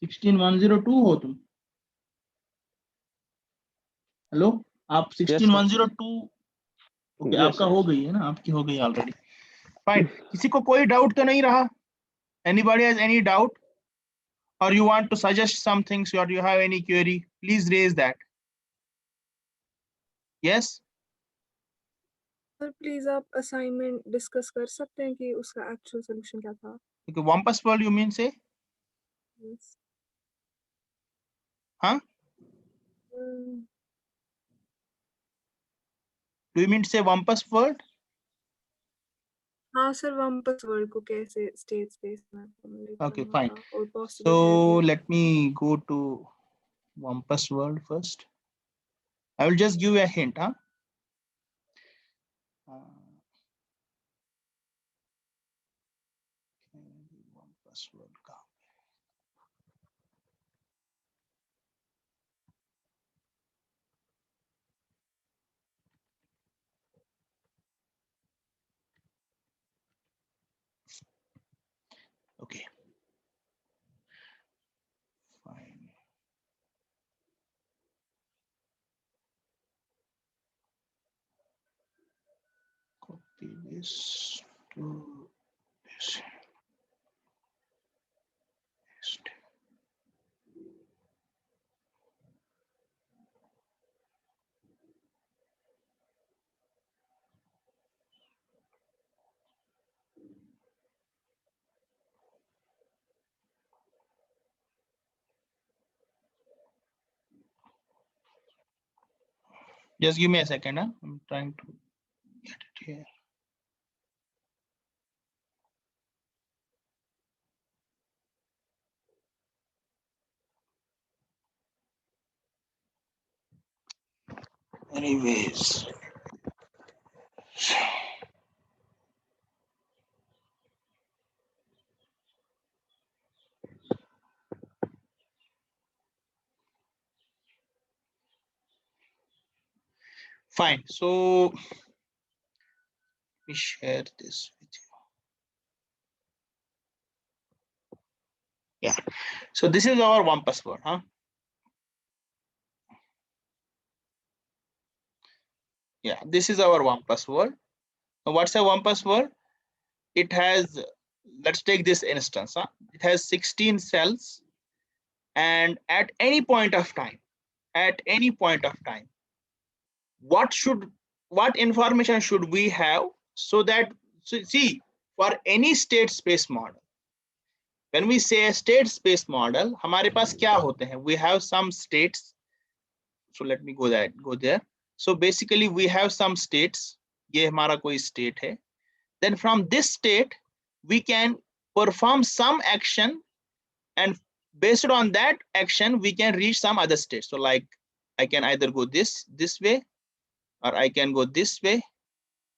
16102 हो तुम? हेलो, आप 16102? ओके, Yes, आपका sir. हो गई है ना, आपकी हो गई ऑलरेडी. फाइन. किसी को कोई डाउट तो नहीं रहा? Anybody has any doubt, or you want to suggest some things, or you have any query? Please raise that. Yes. Sir please आप असाइनमेंट डिस्कस कर सकते हैं कि उसका एक्चुअल सॉल्यूशन क्या था? Okay, Wampus world you mean say? Yes. Huh? Do you mean to say Wampus world? हाँ sir, वापस वर्ड को कैसे स्टेट स्पेस में accommodate Okay, करना fine. था और possible So है भी। let me go to Wampus world first. I will just give you a hint, huh? Wampus world का okay, fine. Copy this to this. Paste. Just give me a second, huh? I'm trying to get it here. Anyways, fine. So let me share this with you. Yeah. So this is our Wampus word, huh? Yeah, this is our Wampus word. Now, what's a Wampus word? It has, let's take this instance, huh? It has 16 cells, and at any point of time, what information should we have so that, so see, for any state space model, when we say a state space model, हमारे पास क्या होते हैं? We have some states. So let me go there. So basically we have some states. ये हमारा कोई state है. Then from this state we can perform some action, and based on that action we can reach some other state. So like I can either go this way, or I can go this way,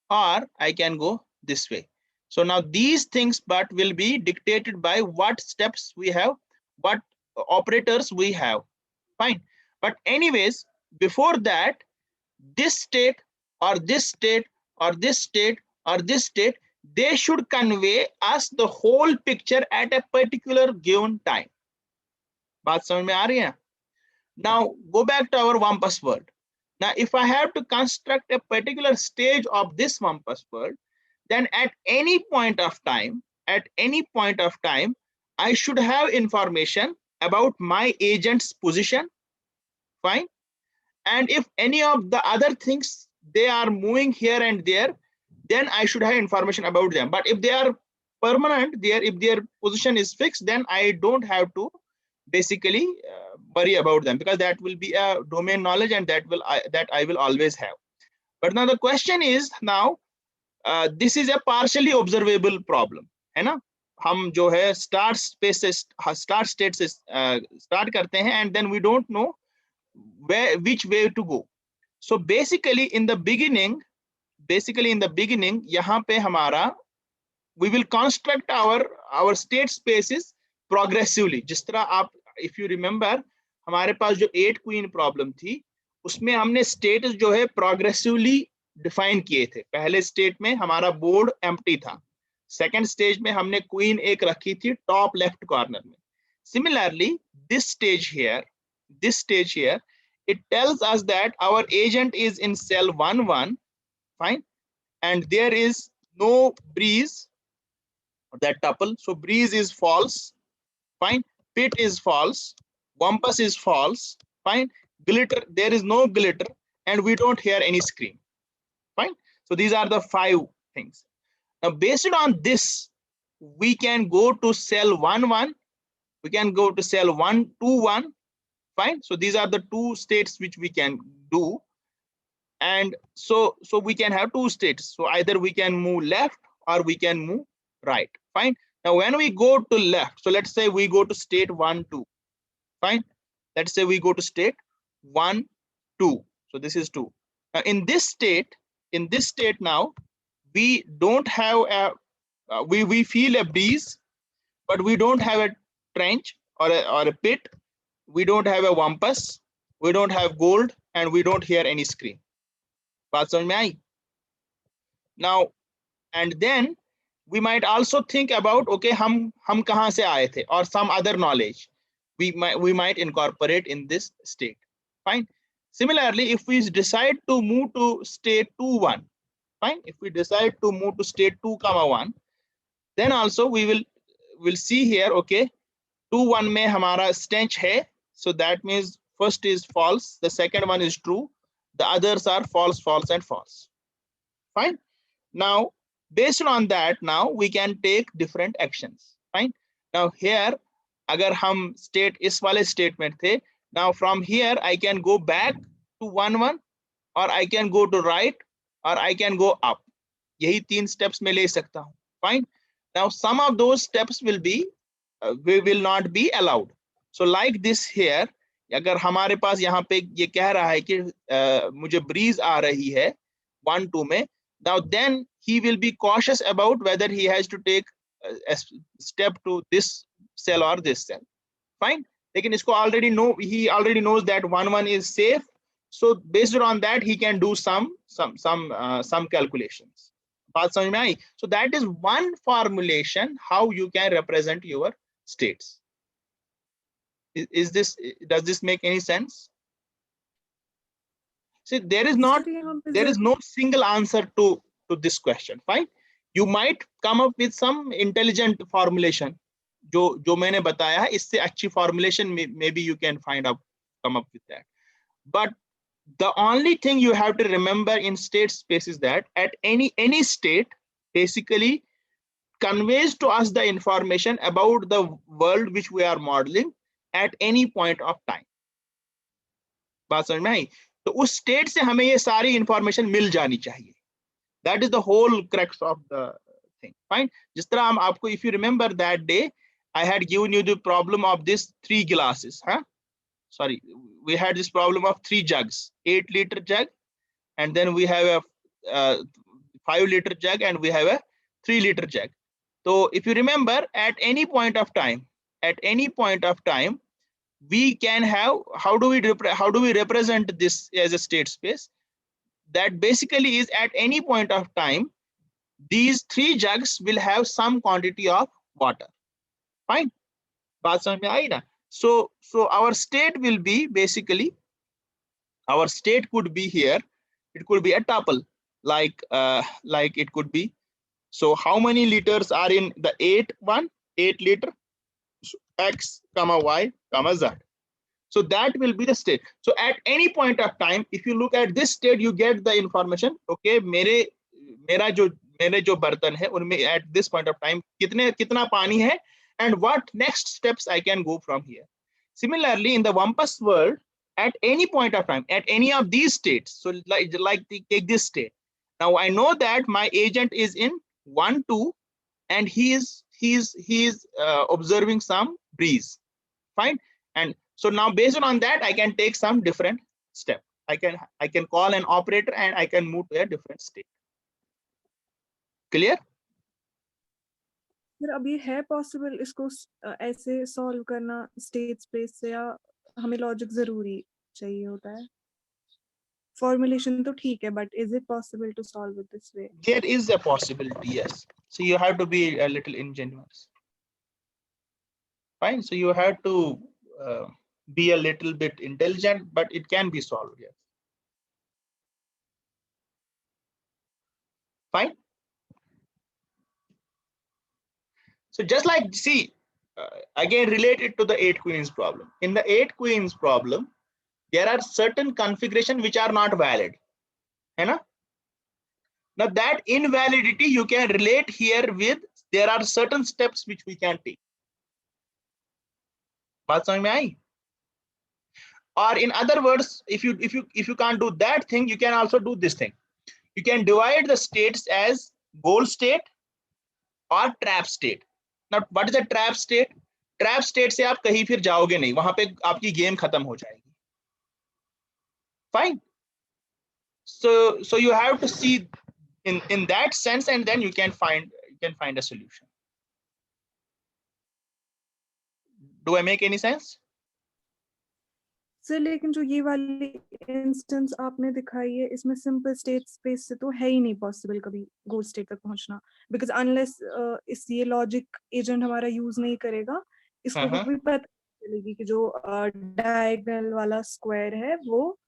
or I can go this way. So now these things but will be dictated by what steps we have, what operators we have. Fine. But anyways, before that, this state or this state or this state or this state, they should convey us the whole picture at a particular given time. बात समझ में आ रही है? Now go back to our Wampus world. Now if I have to construct a particular stage of this Wampus world, then at any point of time, I should have information about my agent's position. Fine. And if any of the other things, they are moving here and there, then I should have information about them. But if they are permanent, if their position is fixed, then I don't have to basically worry about them, because that will be a domain knowledge, and that I will always have. But now the question is, now this is a partially observable problem, है ना? हम जो है start state से start करते हैं, and then we don't know which way to go. So basically in the beginning यहाँ पे हमारा we will construct our state spaces progressively. जिस तरह आप, if you remember, हमारे पास जो 8 queen problem थी, उसमें हमने states जो है progressively define किए थे. पहले state में हमारा board empty था. Second stage में हमने queen एक रखी थी top left corner में. Similarly, this stage here, it tells us that our agent is in cell 1-1, fine, and there is no breeze, that tuple. So breeze is false, fine. Pit is false. Wampus is false, fine. Glitter, there is no glitter, and we don't hear any scream, fine. So these are the 5 things. Now based on this, we can go to cell 1-1. We can go to cell 1-2-1. Fine. So these are the 2 states which we can do, and so we can have 2 states. So either we can move left or we can move right. Fine. Now when we go to left, so let's say we go to state 1, 2. Fine. Let's say we go to state 1, 2. So this is 2. Now in this state now, we don't have a we feel a breeze, but we don't have a trench or a pit. We don't have a wampus. We don't have gold, and we don't hear any scream. बात समझ में आई? Now, and then we might also think about, okay, हम कहाँ से आए थे, or some other knowledge we might incorporate in this state. Fine. Similarly, if we decide to move to state 2, 1, fine. If we decide to move to state 2, 1, then also we will see here, okay, 2, 1 में हमारा stench है, so that means first is false, the second one is true, the others are false, false, and false. Fine. Now, based on that, now we can take different actions. Fine. Now here, अगर हम state इस वाले statement थे, now from here I can go back to 1, 1, or I can go to right, or I can go up. यही 3 steps में ले सकता हूँ. Fine. Now some of those steps will not be allowed. So like this here, अगर हमारे पास यहाँ पे ये कह रहा है कि मुझे breeze आ रही है 1, 2 में, now then he will be cautious about whether he has to take a step to this cell or this cell. Fine. लेकिन इसको he already knows that 1, 1 is safe. So based on that, he can do some calculations. बात समझ में आई? So that is one formulation how you can represent your states. Does this make any sense? See, there is no single answer to this question. Fine. You might come up with some intelligent formulation. जो मैंने बताया है, इससे अच्छी formulation maybe you can come up with that. But the only thing you have to remember in state space is that at any state basically conveys to us the information about the world which we are modeling at any point of time. बात समझ में आई? तो उस state से हमें ये सारी information मिल जानी चाहिए. That is the whole crux of the thing. Fine. जिस तरह हम आपको, if you remember that day, I had given you the problem of this 3 glasses. Sorry, we had this problem of 3 jugs, 8-liter jug, and then we have a 5-liter jug, and we have a 3-liter jug. So if you remember, at any point of time, we can have, how do we represent this as a state space? That basically is at any point of time, these 3 jugs will have some quantity of water. Fine. बात समझ में आई ना? So our state will be basically, our state could be here. It could be a tuple, like it could be. So how many liters are in the 8 liter? So X, Y, Z. So that will be the state. So at any point of time, if you look at this state, you get the information. Okay, मेरा जो बर्तन है उनमें at this point of time कितना पानी है, and what next steps I can go from here. Similarly, in the Wampus world, at any point of time, at any of these states, so take this state. Now I know that my agent is in 1, 2, and he is observing some breeze. Fine. And so now based on that, I can take some different step. I can call an operator and I can move to a different state. Clear? फिर अभी है possible इसको ऐसे solve करना state space से, या हमें logic जरूरी चाहिए होता है? Formulation तो ठीक है, but is it possible to solve it this way? There is a possibility, yes. So you have to be a little ingenious. Fine. So you have to be a little bit intelligent, but it can be solved. Yes. Fine. So just like, see, again related to the 8 queens problem. In the 8 queens problem, there are certain configurations which are not valid. Now that invalidity you can relate here with, there are certain steps which we can take. बात समझ में आई? Or in other words, if you can't do that thing, you can also do this thing. You can divide the states as goal state, or trap state. Now what is a trap state? Trap state से आप कहीं फिर जाओगे नहीं, वहां पे आपकी game खत्म हो जाएगी. Fine. So you have to see in that sense, and then you can find a solution. Do I make any sense? Sir लेकिन जो ये वाली इंस्टेंस आपने दिखाई है इसमें सिंपल स्टेट स्पेस से तो है ही नहीं पॉसिबल कभी गोल स्टेट तक पहुंचना, बिकॉज अनलेस इस ये लॉजिक एजेंट हमारा यूज नहीं करेगा, इसको भी पता चलेगी कि जो डायगोनल वाला स्क्वायर है वो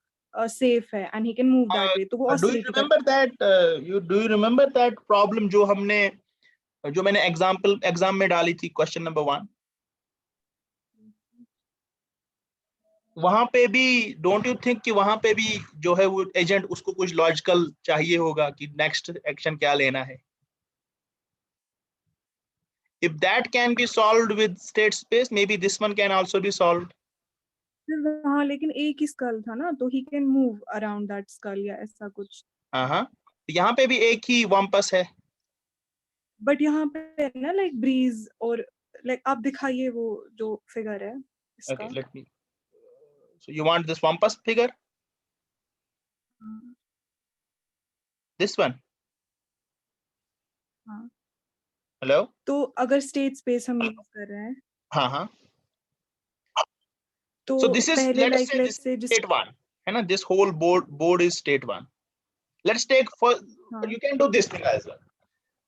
सेफ है and he can move that way. तो वो Do you remember that? Do you remember that problem जो मैंने एग्जाम में डाली थी, क्वेश्चन नंबर 1? वहां पे भी डोंट यू थिंक कि वहां पे भी जो है वो एजेंट उसको कुछ लॉजिकल चाहिए होगा कि नेक्स्ट एक्शन क्या लेना है. If that can be solved with state space, maybe this one can also be solved. हाँ लेकिन एक ही स्कल था ना, तो he can move around that skull या ऐसा कुछ. हाँ, यहाँ पे भी एक ही वम्पस है. बट यहाँ पे ना लाइक ब्रीज और लाइक आप दिखाइए वो जो फिगर है इसका. Okay, let me. So you want this wampus figure? This one? हाँ. Hello? तो अगर स्टेट स्पेस हम यूज कर रहे हैं हाँ. तो So this is, पहले let us say this is state 1, है ना? This whole board is state 1. Let's take first. You can do this thing as well.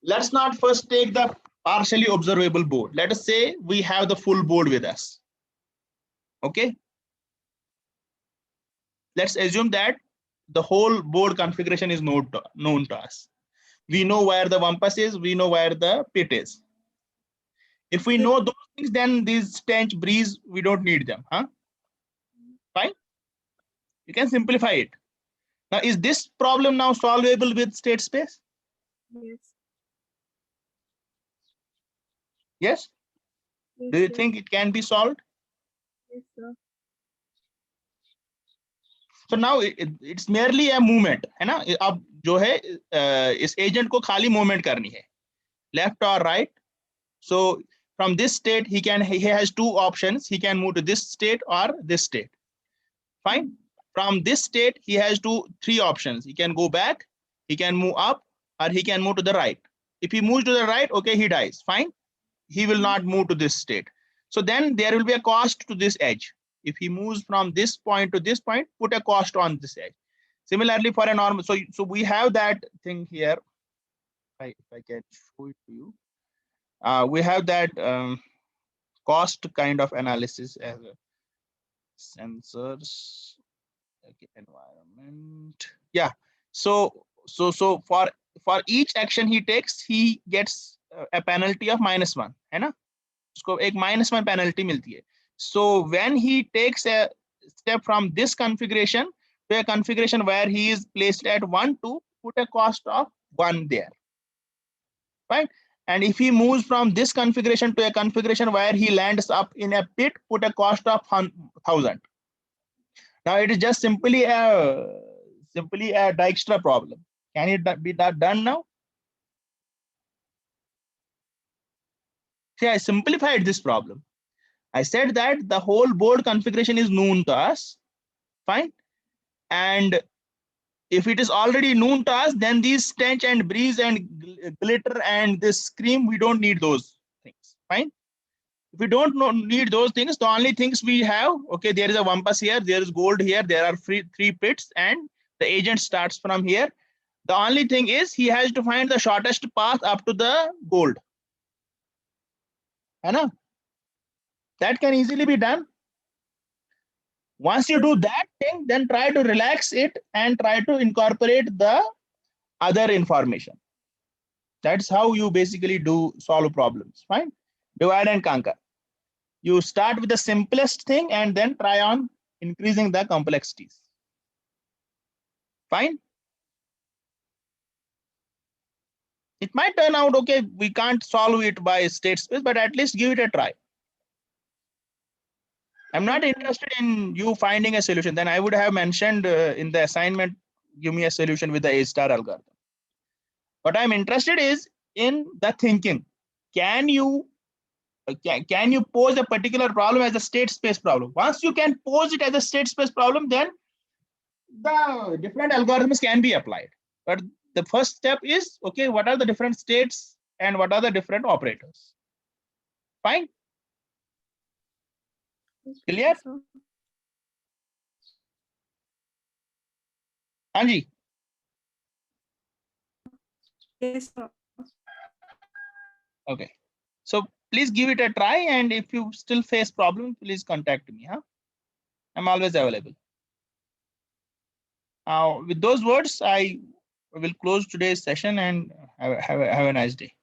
Let's not first take the partially observable board. Let us say we have the full board with us. Okay. Let's assume that the whole board configuration is known to us. We know where the wampus is. We know where the pit is. If we know those things, then these stench, breeze, we don't need them, huh? Fine. You can simplify it. Now, is this problem now solvable with state space? Yes. Yes. Yes, Do you sir. think it can be solved? Yes, sir. So now it's merely a movement, है ना? अब जो है इस agent को खाली movement करनी है, left or right. So from this state he has two options. He can move to this state or this state. Fine. From this state he has three options. He can go back, he can move up, or he can move to the right. If he moves to the right, okay, he dies. Fine. He will not move to this state. So then there will be a cost to this edge. If he moves from this point to this point, put a cost on this edge. Similarly for a normal, so we have that thing here. If I can show it to you. We have that cost kind of analysis as a sensors, okay, environment. Yeah. So for each action he takes, he gets a penalty of -1, है ना? उसको एक -1 penalty मिलती है. So when he takes a step from this configuration to a configuration where he is placed at 1, 2, put a cost of 1 there. Right? And if he moves from this configuration to a configuration where he lands up in a pit, put a cost of 1,000. Now it is just simply a Dijkstra problem. Can it be done now? See, I simplified this problem. I said that the whole board configuration is known to us. Fine. And if it is already known to us, then these stench and breeze and glitter and this scream, we don't need those things. Fine. If we don't need those things, the only things we have, okay, there is a wampus here, there is gold here, there are three pits, and the agent starts from here. The only thing is he has to find the shortest path up to the gold. Anna? That can easily be done. Once you do that thing, then try to relax it and try to incorporate the other information. That's how you basically solve problems. Fine. Divide and conquer. You start with the simplest thing and then try on increasing the complexities. Fine. It might turn out, okay, we can't solve it by state space, but at least give it a try. I'm not interested in you finding a solution. Then I would have mentioned in the assignment, give me a solution with the A-star algorithm. What I'm interested is in the thinking. can you pose a particular problem as a state space problem? Once you can pose it as a state space problem, then the different algorithms can be applied. But the first step is, okay, what are the different states and what are the different operators? Fine. Clear? So, Anji. yes, sir. Okay. So please give it a try, and if you still face problem, please contact me. Huh? I'm always available. With those words, I will close today's session and have a nice day.